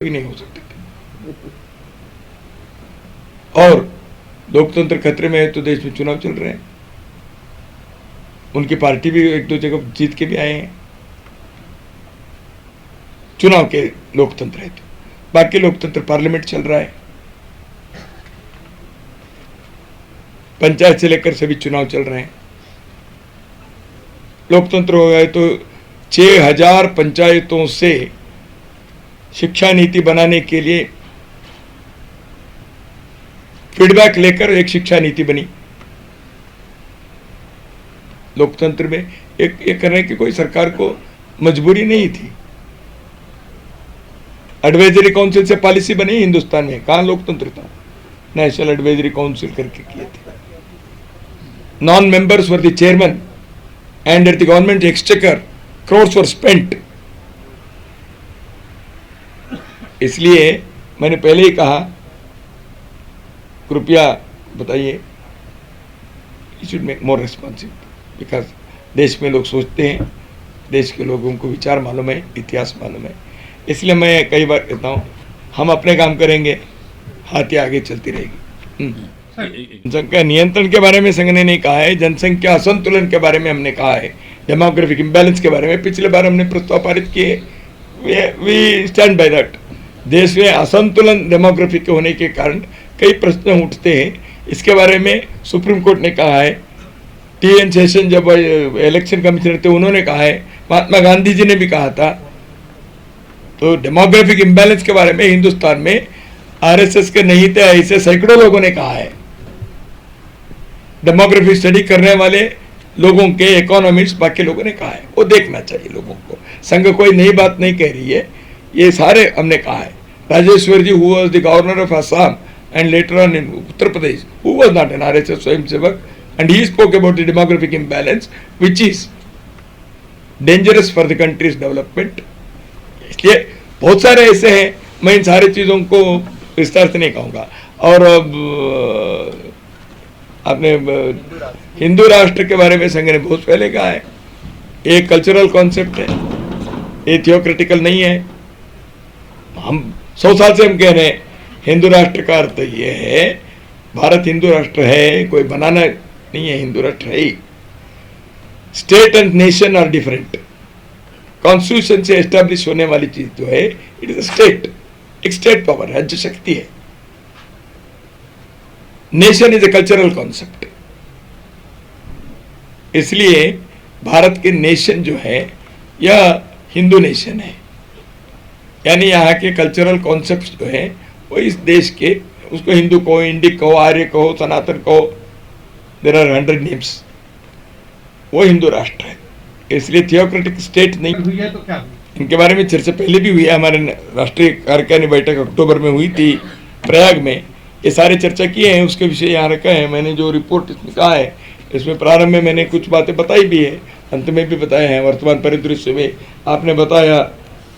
भी नहीं हो सकते थे। और लोकतंत्र खतरे में है तो देश में चुनाव चल रहे हैं, उनकी पार्टी भी एक दो जगह जीत के भी आए हैं। चुनाव के लोकतंत्र है तो बाकी लोकतंत्र पार्लियामेंट चल रहा है, पंचायत से लेकर सभी चुनाव चल रहे हैं। लोकतंत्र हो गए तो 6000 पंचायतों से शिक्षा नीति बनाने के लिए फीडबैक लेकर एक शिक्षा नीति बनी। लोकतंत्र में एक करने की कोई सरकार को मजबूरी नहीं थी। एडवाइजरी काउंसिल से पॉलिसी बनी हिंदुस्तान में, कहां लोकतंत्र था? नेशनल एडवाइजरी काउंसिल करके किए थे। Non members were the chairman and at the government exchequer crores were spent. इसलिए मैंने पहले ही कहा, कृपया बताइए, you should make more responsive, because देश में लोग सोचते हैं, देश के लोगों को विचार मालूम है, इतिहास मालूम है। इसलिए मैं कई बार कहता हूँ, हम अपने काम करेंगे, हाथी आगे चलती रहेगी। जनसंख्या नियंत्रण के बारे में संघ ने नहीं कहा है, जनसंख्या असंतुलन के बारे में हमने कहा है, डेमोग्राफिक इम्बैलेंस के बारे में पिछले बार हमने प्रस्ताव पारित किए। We stand by that. देश में असंतुलन डेमोग्राफिक के होने के कारण कई प्रश्न उठते हैं, इसके बारे में सुप्रीम कोर्ट ने कहा है। टी.एन. शेषन जब इलेक्शन कमिश्नर थे उन्होंने कहा है, महात्मा गांधी जी ने भी कहा था। तो डेमोग्राफिक इम्बैलेंस के बारे में हिंदुस्तान में आरएसएस के नहीं थे ऐसे सैकड़ों लोगों ने कहा है। डेमोग्राफिक स्टडी करने वाले लोगों के इकोनॉमिस्ट बाकी लोगों ने कहा है, वो देखना चाहिए लोगों को। संघ कोई नई बात नहीं कह रही है, ये सारे हमने कहा है। Rajeshwar ji, who was the governor of Assam and later on in Uttar Pradesh, who was not an RSS Swayamsevak, and he spoke about the demographic imbalance which is dangerous for the country's development. इसलिए बहुत सारे ऐसे हैं, मैं इन सारी चीज़ों को विस्तार से नहीं कहूँगा। और आपने हिंदू राष्ट्र के बारे में संघ ने बहुत पहले कहा है, एक कल्चरल कॉन्सेप्ट है, ये थियोक्रेटिकल नहीं है। हम 100 साल से हम कह रहे हैं हिंदू राष्ट्र का अर्थ ये है, भारत हिंदू राष्ट्र है, कोई बनाना नहीं है, हिंदू राष्ट्र है ही। State and nation are different. Constitution से एस्टैब्लिश होने वाली चीज जो है, इट इज स्टेट, एक स्टेट पावर, राज्य शक्ति है। Nation is a cultural concept. इसलिए भारत के नेशन जो है यह हिंदू नेशन है, यानी यहाँ के कल्चरल कॉन्सेप्ट जो है वो इस देश के, उसको हिंदू कहो, इंडिक कहो, आर्य कहो, सनातन कहो, देयर आर 100 नेम्स, वो हिंदू राष्ट्र है। इसलिए थियोक्रेटिक स्टेट नहीं हुई है तो क्या हुई? इनके बारे में चर्चा पहले भी हुई है, हमारे राष्ट्रीय कार्यकारिणी बैठक अक्टूबर में हुई थी प्रयाग में, ये सारे चर्चा किए हैं, उसके विषय यहाँ रखा है। मैंने जो रिपोर्ट इसमें कहा है, इसमें प्रारंभ में मैंने कुछ बातें बताई भी है, अंत में भी बताए हैं। वर्तमान परिदृश्य में आपने बताया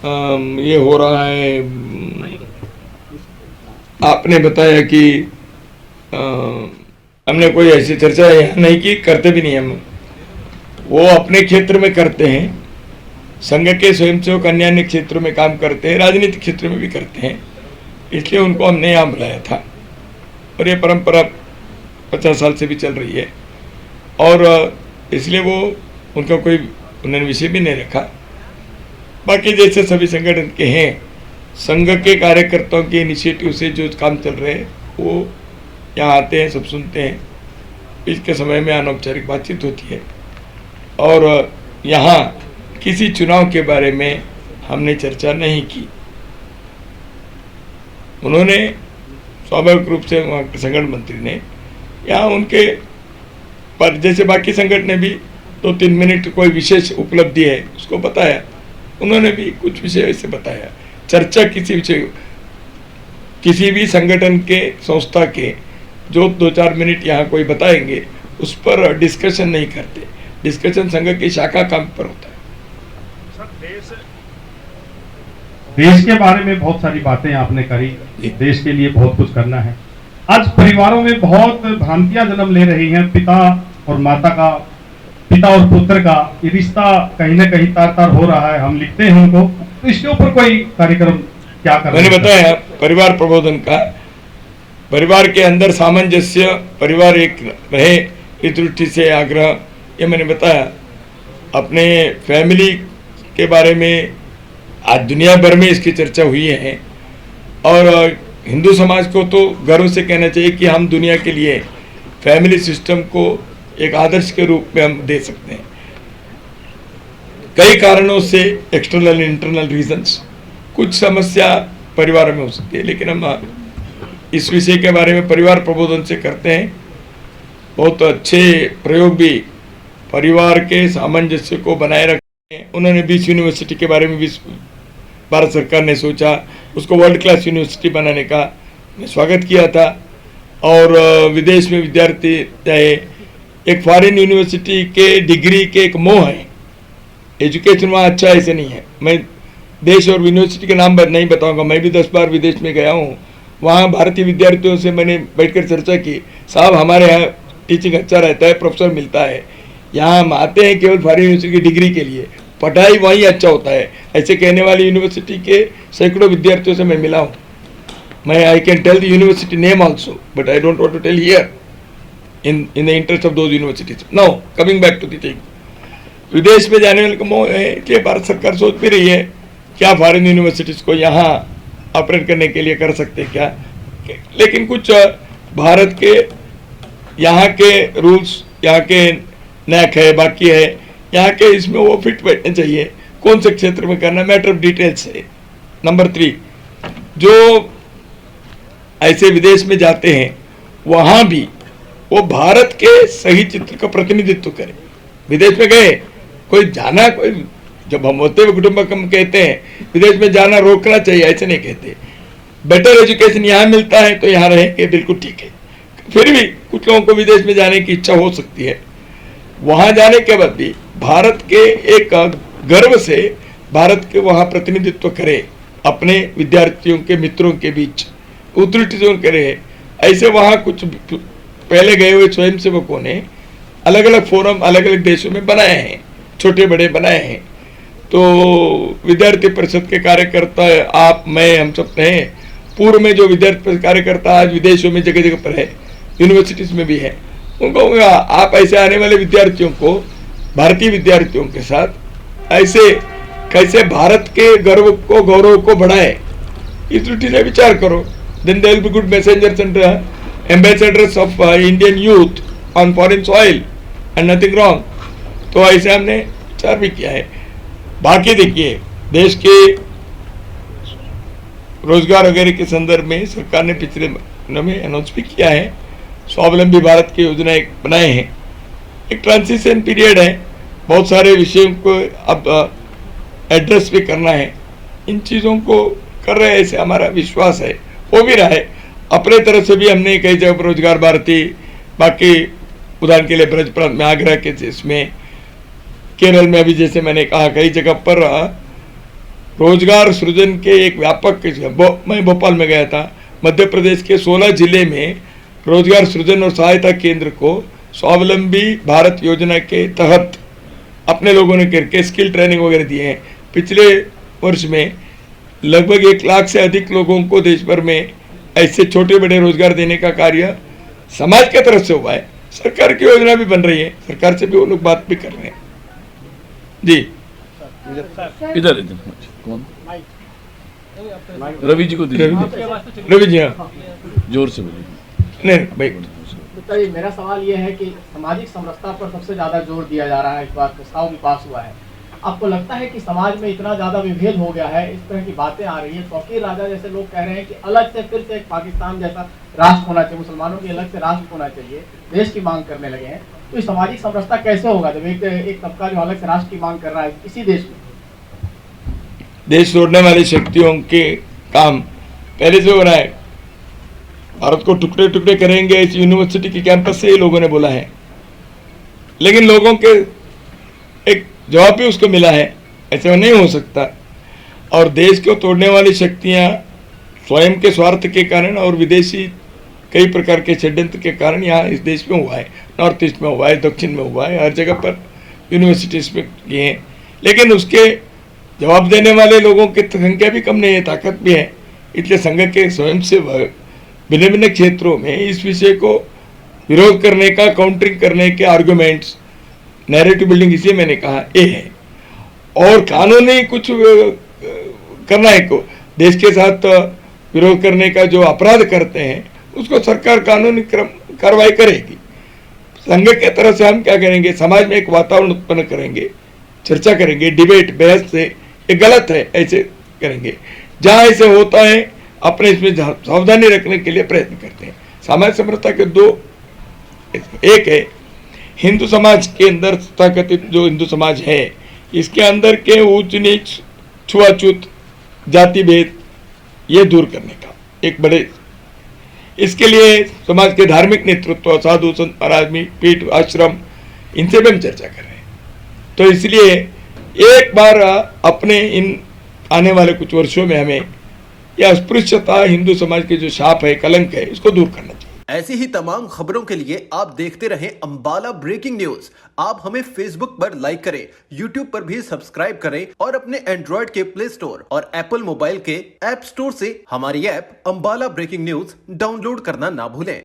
ये हो रहा है, आपने बताया कि हमने कोई ऐसी चर्चा यहाँ नहीं की, करते भी नहीं हम, वो अपने क्षेत्र में करते हैं। संघ के स्वयंसेवक अन्य अन्य क्षेत्रों में काम करते हैं, राजनीतिक क्षेत्र में भी करते हैं, इसलिए उनको हमने यहाँ बुलाया था। और ये परंपरा 50 साल से भी चल रही है, और इसलिए वो उनका कोई उन्होंने विषय भी नहीं रखा। बाकी जैसे सभी संगठन के हैं, संघ के कार्यकर्ताओं के इनिशिएटिव से जो काम चल रहे हैं वो यहाँ आते हैं, सब सुनते हैं। इसके समय में अनौपचारिक बातचीत होती है, और यहाँ किसी चुनाव के बारे में हमने चर्चा नहीं की। उन्होंने स्वाभाविक रूप से वहाँ के संगठन मंत्री ने यहाँ उनके पर, जैसे बाकी संगठन ने भी 2-3 मिनट कोई विशेष उपलब्धि है उसको बताया, उन्होंने भी कुछ विषय ऐसे बताया। चर्चा किसी विषय, किसी भी संगठन के, संस्था के जो 2-4 मिनट यहाँ कोई बताएंगे उस पर डिस्कशन नहीं करते। डिस्कशन संघ की शाखा काम पर होता है। देश के बारे में बहुत सारी बातें आपने करी, देश के लिए बहुत कुछ करना है। आज परिवारों में बहुत भ्रांतियां जन्म ले रही हैं, पिता और माता का, पिता और पुत्र का ये रिश्ता कहीं ना कहीं तार तार हो रहा है। हम लिखते हैं उनको, तो इसके ऊपर कोई कार्यक्रम क्या कर रहे मैंने हैं? बताया परिवार प्रबोधन का, परिवार के अंदर सामंजस्य, परिवार एक रहे इस दृष्टि से आग्रह, ये मैंने बताया। अपने फैमिली के बारे में आज दुनिया भर में इसकी चर्चा हुई है और हिंदू समाज को तो गर्व से कहना चाहिए कि हम दुनिया के लिए फैमिली सिस्टम को एक आदर्श के रूप में हम दे सकते हैं। कई कारणों से एक्सटर्नल इंटरनल रीजंस कुछ समस्या परिवार में हो सकती है, लेकिन हम इस विषय के बारे में परिवार प्रबोधन से करते हैं। बहुत अच्छे प्रयोग भी परिवार के सामंजस्य को बनाए रखते हैं। उन्होंने 20 यूनिवर्सिटी के बारे में भी भारत सरकार ने सोचा, उसको वर्ल्ड क्लास यूनिवर्सिटी बनाने का मैं स्वागत किया था। और विदेश में विद्यार्थी चाहे एक फॉरेन यूनिवर्सिटी के डिग्री के एक मोह है, एजुकेशन वहाँ अच्छा ऐसे नहीं है। मैं देश और यूनिवर्सिटी के नाम नहीं बताऊंगा, मैं भी 10 बार विदेश में गया हूँ। वहाँ भारतीय विद्यार्थियों से मैंने बैठकर चर्चा की, साहब हमारे यहाँ टीचिंग अच्छा रहता है, प्रोफेसर मिलता है, यहाँ हम आते हैं केवल फॉरेन यूनिवर्सिटी की डिग्री के लिए, पढ़ाई वहीं अच्छा होता है, ऐसे कहने वाली यूनिवर्सिटी के सैकड़ों विद्यार्थियों से मैं मिला हूँ। मैं I can tell the university name also, but I don't want to tell here in the interest of those universities. Now coming back to the thing, विदेश में जाने वाले का मोह है, इसलिए भारत सरकार सोच भी रही है क्या फॉरेन यूनिवर्सिटीज़ को यहाँ ऑपरेट करने के लिए कर सकते क्या। लेकिन कुछ भारत के यहाँ के रूल्स, यहाँ के नैक है, बाकी है, यहाँ के इसमें वो फिट बैठने चाहिए, कौन से क्षेत्र में करना, मैटर ऑफ डिटेल्स है। नंबर 3, जो ऐसे विदेश में जाते हैं वहाँ भी वो भारत के सही चित्र का प्रतिनिधित्व करें। विदेश में गए, कोई जाना, कोई जब हम होते हुए कुटुंबकम कहते हैं विदेश में जाना रोकना चाहिए, ऐसे नहीं कहते। बेटर एजुकेशन यहाँ मिलता है तो यहाँ रहेंगे, बिल्कुल ठीक है। फिर भी कुछ लोगों को विदेश में जाने की इच्छा हो सकती है, वहाँ जाने के बाद भी भारत के एक गर्व से भारत के वहाँ प्रतिनिधित्व करे, अपने विद्यार्थियों के मित्रों के बीच उत्तरीकरण करे। ऐसे वहाँ कुछ पहले गए हुए स्वयंसेवकों ने अलग अलग फोरम अलग अलग देशों में बनाए हैं, छोटे बड़े बनाए हैं। तो विद्यार्थी परिषद के कार्यकर्ता, आप, मैं, हम सब हैं। पूर्व में जो विद्यार्थी परिषद कार्यकर्ता आज विदेशों में जगह जगह पर है, यूनिवर्सिटीज में भी है, उनको आप ऐसे आने वाले विद्यार्थियों को, भारतीय विद्यार्थियों के साथ ऐसे कैसे भारत के गर्व को, गौरव को बढ़ाए, इस दृष्टि से विचार करो। Then there will be good messengers and ambassadors of Indian youth on foreign soil and nothing wrong. तो ऐसे हमने विचार भी किया है। बाकी देखिए, देश के रोजगार वगैरह के संदर्भ में सरकार ने पिछले महीनों में अनाउंस भी किया है, स्वावलंबी भारत की योजना एक बनाए हैं। एक ट्रांजिशन पीरियड है, बहुत सारे विषयों को अब एड्रेस भी करना है, इन चीज़ों को कर रहे हैं, ऐसे हमारा विश्वास है, हो भी रहा है। अपने तरफ से भी हमने कई जगह पर रोजगार भारती, बाकी उदाहरण के लिए ब्रज प्रांत में आगरा के, जिसमें केरल में अभी जैसे मैंने कहा कई जगह पर रोजगार सृजन के एक व्यापक, मैं भोपाल में गया था, मध्य प्रदेश के 16 जिले में रोजगार सृजन और सहायता केंद्र को स्वावलंबी भारत योजना के तहत अपने लोगों ने करके स्किल ट्रेनिंग वगैरह दिए हैं। पिछले वर्ष में लगभग 1 लाख से अधिक लोगों को देश भर में ऐसे छोटे बड़े रोजगार देने का कार्य समाज की तरफ से हुआ है। सरकार की योजना भी बन रही है, सरकार से भी वो लोग बात भी कर रहे हैं। जी इधर कौन? रवि जी को दीजिए। रवि जी, हाँ, जोर से बोलिए। नहीं भाई, तो मेरा सवाल ये है कि सामाजिक समरसता पर सबसे ज्यादा जोर दिया जा रहा है, इस बार प्रस्ताव भी पास हुआ है। आपको लगता है कि समाज में इतना ज्यादा विभेद हो गया है, इस तरह की बातें आ रही है, फकीर राजा जैसे लोग कह रहे हैं कि अलग से फिर से एक पाकिस्तान जैसा राष्ट्र होना चाहिए, मुसलमानों के अलग से राष्ट्र होना चाहिए, देश की मांग करने लगे हैं। तो ये सामाजिक समरसता कैसे होगा जब एक तबका जो अलग से राष्ट्र की मांग कर रहा है इसी देश में? देश तोड़ने वाली शक्तियों के काम पहले से हो रहा है। भारत को टुकड़े टुकड़े करेंगे, इस यूनिवर्सिटी के कैंपस से ही लोगों ने बोला है, लेकिन लोगों के एक जवाब भी उसको मिला है, ऐसे नहीं हो सकता। और देश को तोड़ने वाली शक्तियां स्वयं के स्वार्थ के कारण और विदेशी कई प्रकार के षड्यंत्र के कारण यहाँ इस देश में हुआ है, नॉर्थ ईस्ट में हुआ है, दक्षिण में हुआ है, हर जगह पर यूनिवर्सिटीज में किए हैं। लेकिन उसके जवाब देने वाले लोगों की संख्या भी कम नहीं है, ताकत भी है। इसलिए संघ के स्वयंसेवक भिन्न भिन्न क्षेत्रों में इस विषय को विरोध करने का, काउंटरिंग करने के आर्गुमेंट्स, नैरेटिव बिल्डिंग, इसे मैंने कहा ये है। और कानूनी कुछ करना है को देश के साथ विरोध करने का जो अपराध करते हैं उसको सरकार कानूनी कार्रवाई करेगी। संघ के तरफ से हम क्या करेंगे, समाज में एक वातावरण उत्पन्न करेंगे, चर्चा करेंगे, डिबेट, बहस से ये गलत है ऐसे करेंगे। जहाँ ऐसे होता है अपने इसमें सावधानी रखने के लिए प्रयत्न करते हैं। सामाजिक समरसता के दो, एक है हिंदू समाज के अंदर तथाकथित जो हिंदू समाज है इसके अंदर के ऊंच नीच, छुआछूत, जाति भेद ये दूर करने का एक बड़े, इसके लिए समाज के धार्मिक नेतृत्व, साधु संत महाराज, पीठ, आश्रम, इनसे भी हम चर्चा कर रहे हैं। तो इसलिए एक बार अपने इन आने वाले कुछ वर्षों में हमें यह अस्पृश्यता, हिंदू समाज के जो शाप है, कलंक है, इसको दूर करना चाहिए। ऐसी ही तमाम खबरों के लिए आप देखते रहें अंबाला ब्रेकिंग न्यूज। आप हमें फेसबुक पर लाइक करें, यूट्यूब पर भी सब्सक्राइब करें और अपने एंड्रॉइड के प्ले स्टोर और एप्पल मोबाइल के ऐप स्टोर से हमारी app Ambala breaking news download करना ना भूलें।